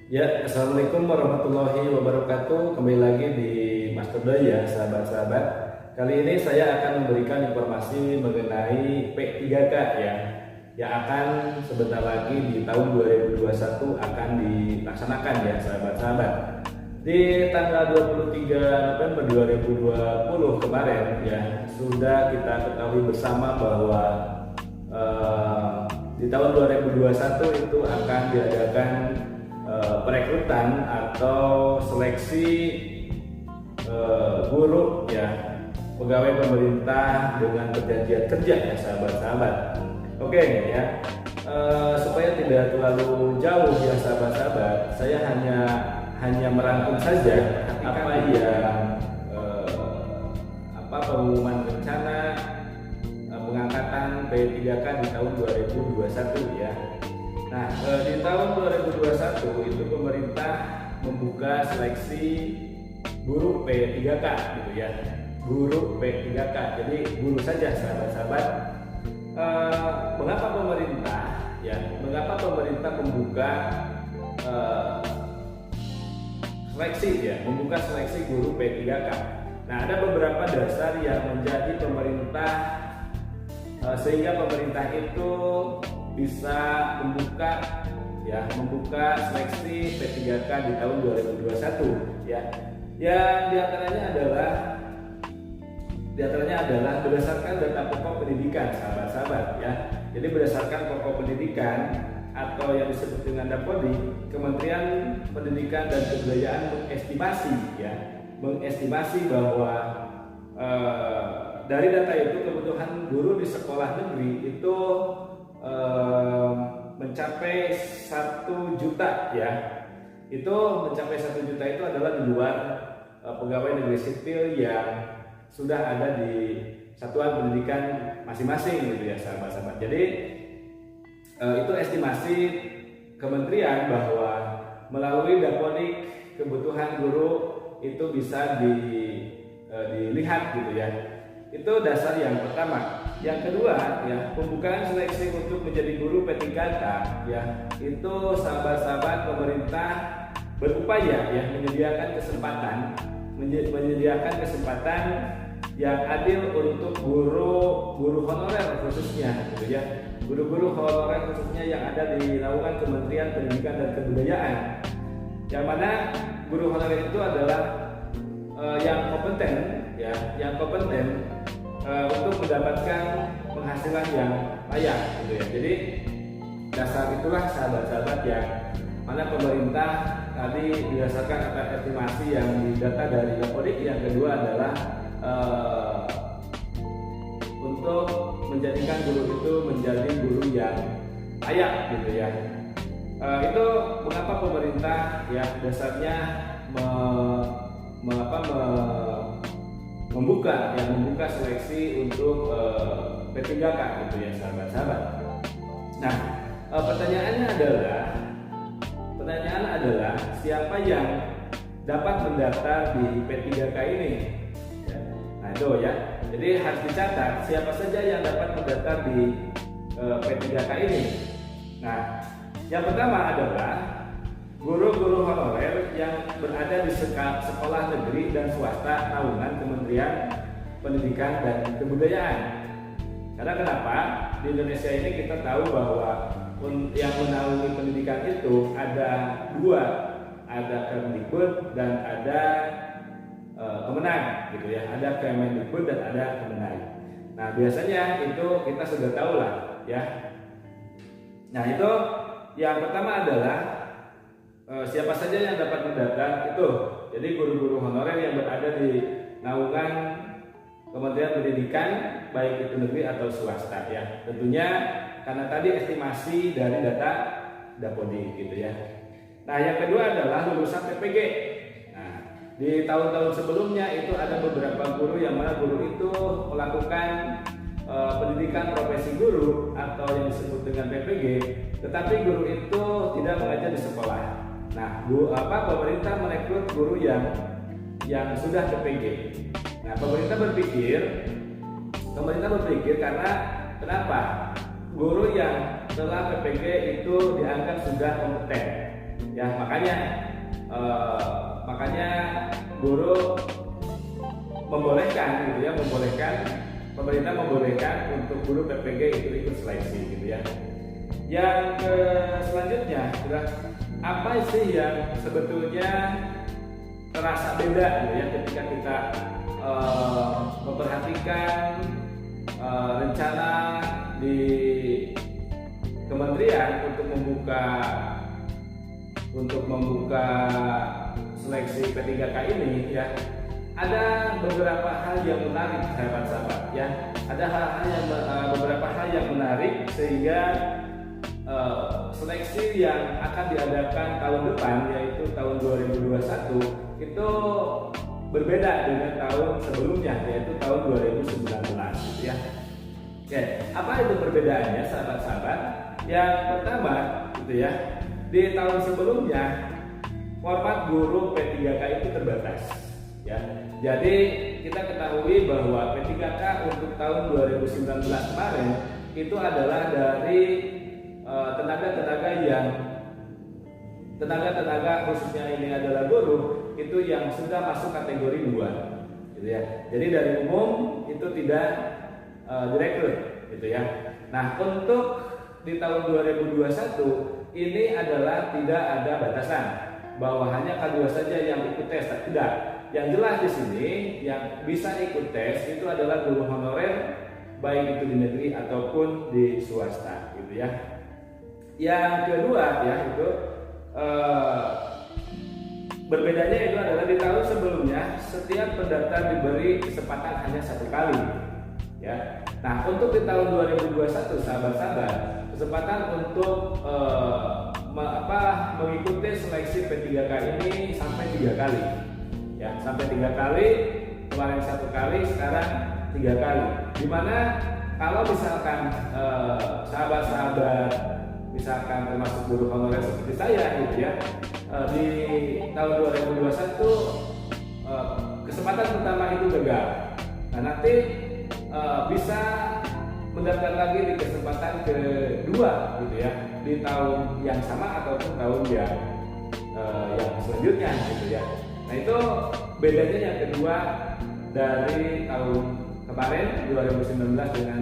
Ya, Assalamualaikum warahmatullahi wabarakatuh. Kembali lagi di Master Doi ya, sahabat-sahabat. Kali ini saya akan memberikan informasi mengenai P3K ya, yang akan sebentar lagi di tahun 2021 akan dilaksanakan ya, sahabat-sahabat. Di tanggal 23 November 2020 kemarin ya, sudah kita ketahui bersama bahwa di tahun 2021 itu akan diadakan perekrutan atau seleksi guru ya, pegawai pemerintah dengan perjanjian kerja ya, sahabat-sahabat. Oke ya, supaya tidak terlalu jauh ya, sahabat-sahabat, saya hanya merangkum saja apa yang pengumuman rencana pengangkatan P3K di tahun 2021 ya. Nah, di tahun 2021 itu pemerintah membuka seleksi guru P3K gitu ya. Guru P3K. Jadi guru saja, sahabat-sahabat. Mengapa pemerintah membuka seleksi ya, membuka seleksi guru P3K. Nah, ada beberapa dasar yang menjadi pemerintah sehingga pemerintah itu bisa membuka seleksi P3K di tahun 2021 ya. Yang diantaranya adalah berdasarkan data pokok pendidikan, sahabat-sahabat ya. Jadi berdasarkan pokok pendidikan atau yang disebut dengan Dapodi, Kementerian Pendidikan dan Kebudayaan mengestimasi bahwa dari data itu kebutuhan guru di sekolah negeri itu mencapai 1 juta ya. Itu mencapai 1 juta itu adalah di luar pegawai negeri sipil yang sudah ada di satuan pendidikan masing-masing gitu ya, sahabat-sahabat. Jadi itu estimasi kementerian bahwa melalui Dapodik kebutuhan guru itu bisa dilihat gitu ya. Itu dasar yang pertama. Yang kedua ya, pembukaan seleksi untuk menjadi guru P3K ya, itu sahabat-sahabat pemerintah berupaya ya menyediakan kesempatan yang adil untuk guru honorer khususnya gitu ya. Guru-guru honorer khususnya yang ada di naungan Kementerian Pendidikan dan Kebudayaan. Yang mana guru honorer itu adalah yang kompeten untuk mendapatkan penghasilan yang layak gitu ya. Jadi dasar itulah sahabat-sahabat yang mana pemerintah tadi berdasarkan atas estimasi yang didata dari Dapodik. Yang kedua adalah untuk menjadikan guru itu menjadi guru yang layak gitu ya. Itu mengapa pemerintah ya dasarnya membuka seleksi untuk P3K gitu ya, sahabat-sahabat. Nah, pertanyaannya adalah siapa yang dapat mendaftar di P3K ini? Ya. Nah itu ya. Jadi harus dicatat siapa saja yang dapat mendaftar di P3K ini. Nah, yang pertama adalah guru-guru honorer yang berada di sekolah negeri dan swasta naungan Kementerian Pendidikan dan Kebudayaan. Karena kenapa? Di Indonesia ini kita tahu bahwa yang menaungi pendidikan itu ada dua, ada Kemdikbud dan ada Kemenag gitu ya. Ada Kemendikbud dan ada Kemenag. Nah biasanya itu kita sudah tahu lah ya. Nah itu yang pertama adalah siapa saja yang dapat mendaftar itu. Jadi guru-guru honorer yang berada di naungan Kementerian Pendidikan baik itu negeri atau swasta ya. Tentunya karena tadi estimasi dari data Dapodik gitu ya. Nah yang kedua adalah lulusan PPG. Nah di tahun-tahun sebelumnya itu ada beberapa guru yang mana guru itu melakukan pendidikan profesi guru atau yang disebut dengan PPG, tetapi guru itu tidak mengajar di sekolah. Nah, pemerintah merekrut guru yang sudah PPG. Nah, pemerintah berpikir karena kenapa? Guru yang telah PPG itu dianggap sudah kompeten. Ya, makanya guru membolehkan gitu ya, pemerintah membolehkan untuk guru PPG itu ikut seleksi gitu ya. Yang selanjutnya adalah apa sih yang sebetulnya terasa beda gitu ya ketika kita memperhatikan rencana di kementerian untuk membuka seleksi P3K ini ya. Ada beberapa hal yang menarik sahabat-sahabat ya. Ada beberapa hal yang menarik sehingga seleksi yang akan diadakan tahun depan yaitu tahun 2021 itu berbeda dengan tahun sebelumnya yaitu tahun 2019 gitu ya. Oke, apa itu perbedaannya sahabat-sahabat? Yang pertama gitu ya, di tahun sebelumnya format guru P3K itu terbatas ya. Jadi kita ketahui bahwa P3K untuk tahun 2019 kemarin itu adalah dari tenaga khususnya ini adalah guru itu yang sudah masuk kategori 2 gitu ya. Jadi dari umum itu tidak direkrut gitu ya. Nah, untuk di tahun 2021 ini adalah tidak ada batasan bahwa hanya K2 saja yang ikut tes, tidak. Yang jelas di sini yang bisa ikut tes itu adalah guru honorer baik itu di negeri ataupun di swasta gitu ya. Yang kedua ya itu berbedanya itu adalah di tahun sebelumnya setiap pendaftar diberi kesempatan hanya 1 kali ya. Nah, untuk di tahun 2021 sahabat-sahabat, kesempatan untuk mengikuti seleksi P3K ini sampai 3 kali ya, sampai 3 kali. Kemarin 1 kali, sekarang 3 kali. Dimana kalau misalkan sahabat-sahabat misalkan termasuk guru honorer seperti saya gitu ya, di tahun 2021 kesempatan pertama itu gagal. Nah, nanti bisa mendaftar lagi di kesempatan kedua gitu ya, di tahun yang sama ataupun tahun yang selanjutnya gitu ya. Nah, itu bedanya yang kedua dari tahun kemarin 2019 dengan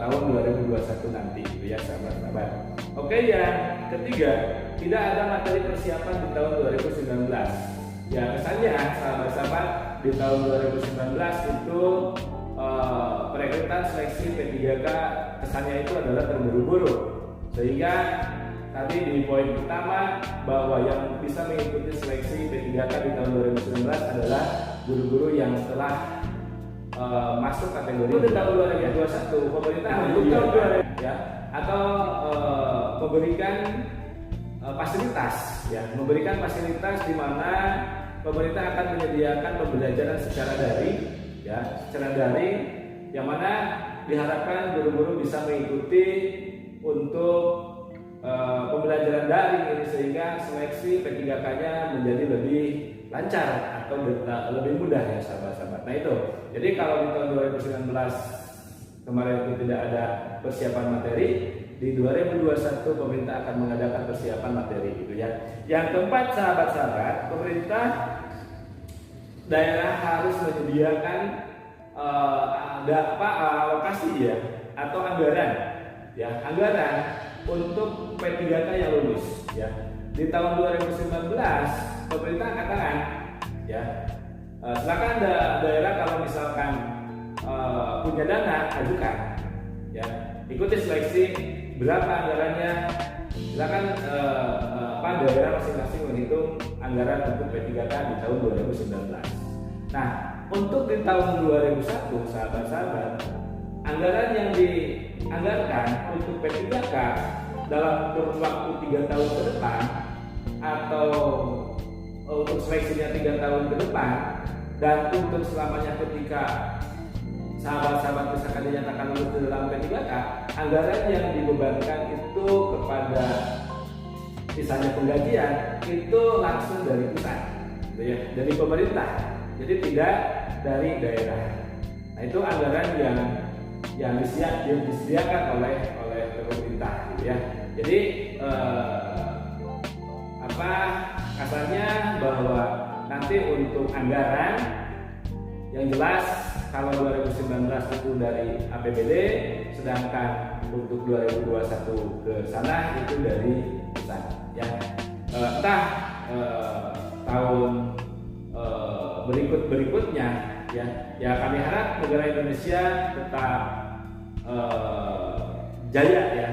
tahun 2021 nanti gitu ya sahabat-sahabat. Oke, yang ketiga, tidak ada materi persiapan di tahun 2019. Ya, kesannya sahabat-sahabat di tahun 2019 itu perekrutan seleksi P3K kesannya itu adalah terburu-buru, sehingga tadi di poin pertama bahwa yang bisa mengikuti seleksi P3K di tahun 2019 adalah guru-guru yang telah masuk kategori di tahun 2021 pemerintah menyediakan ya atau memberikan fasilitas ya, memberikan fasilitas di mana pemerintah akan menyediakan pembelajaran secara daring ya, secara daring yang mana diharapkan guru-guru bisa mengikuti untuk pembelajaran daring ini sehingga seleksi P3K-nya menjadi lebih lancar atau lebih mudah ya sahabat-sahabat. Nah itu, jadi kalau di tahun 2019 kemarin itu tidak ada persiapan materi, di 2021 pemerintah akan mengadakan persiapan materi gitu ya. Yang keempat sahabat-sahabat, pemerintah daerah harus menyediakan alokasi ya atau anggaran untuk P3K yang lulus ya. Di tahun 2019 pemerintah katakan ya, silakan daerah kalau misalkan punya dana ajukan ya, ikuti seleksi, berapa anggarannya, silakan daerah masing-masing menghitung anggaran untuk P3K di tahun 2019. Nah, untuk di tahun 2001 sahabat-sahabat, anggaran yang dianggarkan untuk P3K dalam kurun waktu 3 tahun ke depan atau untuk seleksinya 3 tahun ke depan dan untuk selamanya ketika sahabat-sahabat misalkan dinyatakan lulus dalam P3K, anggaran yang dibebankan itu kepada misalnya penggajian itu langsung dari pusat gitu ya, dari pemerintah, jadi tidak dari daerah. Nah, itu anggaran yang disediakan oleh pemerintah gitu ya. Jadi apa kasarnya bahwa nanti untuk anggaran yang jelas kalau 2019 itu dari APBD, sedangkan untuk 2021 ke sana itu dari pusat ya. Entah tahun berikutnya ya kami harap negara Indonesia tetap jaya ya,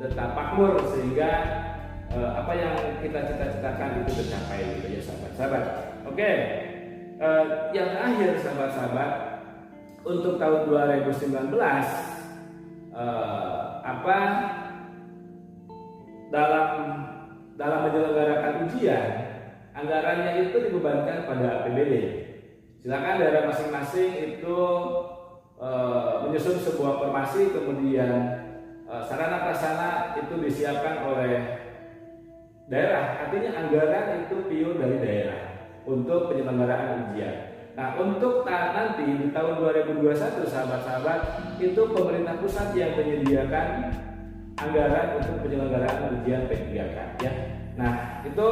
tetap makmur sehingga apa yang kita cita-citakan itu tercapai gitu ya sahabat-sahabat. Oke, yang terakhir sahabat-sahabat, untuk tahun 2019 apa dalam menyelenggarakan ujian anggarannya itu dibebankan pada APBD. Silakan daerah masing-masing itu menyusun sebuah formasi, kemudian sarana prasarana itu disiapkan oleh daerah. Artinya anggaran itu pure dari daerah untuk penyelenggaraan ujian. Nah, untuk nanti di tahun 2021 sahabat-sahabat, itu pemerintah pusat yang menyediakan anggaran untuk penyelenggaraan ujian P3K ya. Nah, itu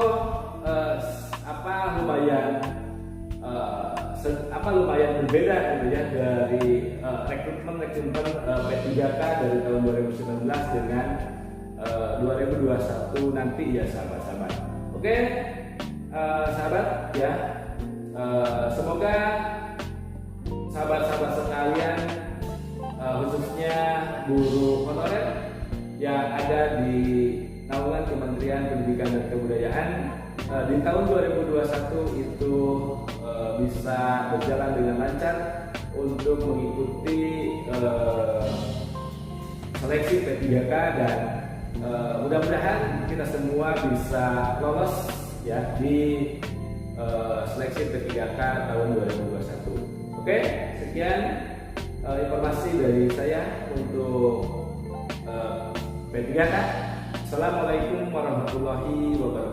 lumayan berbeda gitu ya dari rekrutmen P3K dari tahun 2019 dengan 2021 nanti ya sahabat-sahabat. Oke, sahabat ya, semoga sahabat-sahabat sekalian khususnya guru honorer yang ada di naungan Kementerian Pendidikan dan Kebudayaan di tahun 2021 itu bisa berjalan dengan lancar untuk mengikuti seleksi P3K dan mudah-mudahan kita semua bisa lolos ya di seleksi P3K tahun 2021. Oke, sekian informasi dari saya untuk P3K. Assalamualaikum warahmatullahi wabarakatuh.